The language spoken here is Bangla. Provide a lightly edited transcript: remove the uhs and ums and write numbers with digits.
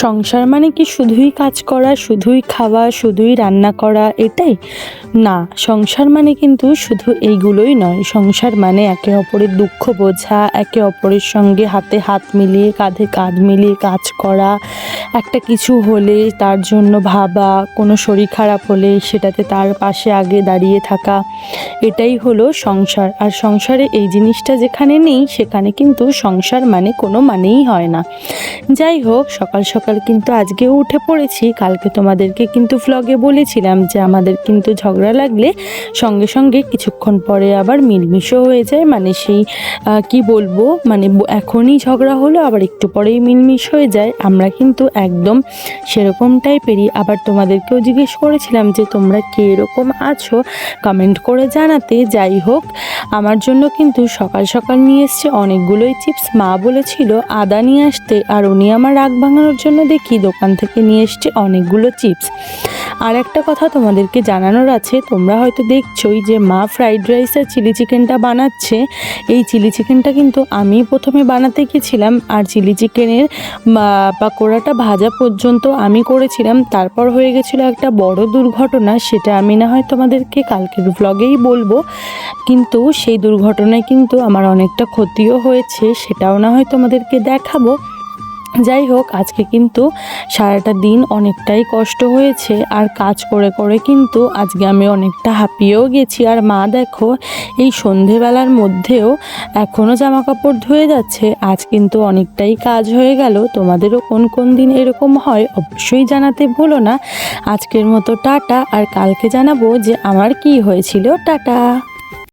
সংসার মানে কি শুধুই কাজ করা, শুধুই খাওয়া, শুধুই রান্না করা, এটাই না। সংসার মানে কিন্তু শুধু এইগুলোই নয়। সংসার মানে একে অপরের দুঃখ বোঝা, একে অপরের সঙ্গে হাতে হাত মিলিয়ে, কাঁধে কাঁধ মিলিয়ে কাজ করা, একটা কিছু হলে তার জন্য ভাবা, কোনো শরীর খারাপ হলে সেটাতে তার পাশে আগে দাঁড়িয়ে থাকা, এটাই হলো সংসার। আর সংসারে এই জিনিসটা যেখানে নেই সেখানে কিন্তু সংসার মানে কোনো মানেই হয় না। যাই হোক, সকাল সকাল কিন্তু আজকেও উঠে পড়েছি। কালকে তোমাদেরকে কিন্তু ভ্লগে বলেছিলাম যে আমাদের কিন্তু ঝগড়া লাগলে সঙ্গে সঙ্গে কিছুক্ষণ পরে আবার মিলমিশও হয়ে যায়। মানে সেই কি বলবো, মানে এখনই ঝগড়া হলো আবার একটু পরেই মিলমিশ হয়ে যায়। আমরা কিন্তু একদম সেরকম টাইপেরই। আবার তোমাদেরকেও জিজ্ঞেস করেছিলাম যে তোমরা কে এরকম আছো, কমেন্ট করে জানাতে। যাই হোক, আমার জন্য কিন্তু সকাল সকাল নিয়ে এসছে অনেকগুলোই চিপস। মা বলেছিল আদা নিয়ে আসতে, আর উনি আমার রাগ ভাঙানোর জন্য দেখি দোকান থেকে নিয়ে এসছে অনেকগুলো চিপস। আর একটা কথা তোমাদেরকে জানানোর আছে, তোমরা হয়তো দেখছোই যে মা ফ্রাইড রাইস আর চিলি চিকেনটা বানাচ্ছে। এই চিলি চিকেনটা কিন্তু আমি প্রথমে বানাতে গেছিলাম, আর চিলি চিকেনের পাকোড়াটা ভাজা পর্যন্ত আমি করেছিলাম। তারপর হয়ে গেছিলো একটা বড় দুর্ঘটনা, সেটা আমি না হয় তোমাদেরকে কালকের ভ্লগেই বলবো। কিন্তু সেই দুর্ঘটনায় কিন্তু আমার অনেকটা ক্ষতিও হয়েছে, সেটাও না হয় তোমাদেরকে দেখাবো। যাই হোক, আজকে কিন্তু সারাটা দিন অনেকটাই কষ্ট হয়েছে, আর কাজ করে করে কিন্তু আজকে আমি অনেকটা হাঁপিয়েও গেছি। আর মা দেখো, এই সন্ধেবেলার মধ্যেও এখনও জামা কাপড় ধুয়ে যাচ্ছে। আজ কিন্তু অনেকটাই কাজ হয়ে গেল। তোমাদেরও কোন কোন দিন এরকম হয় অবশ্যই জানাতে ভুলো না। আজকের মতো টাটা, আর কালকে জানাবো যে আমার কি হয়েছিল। টাটা।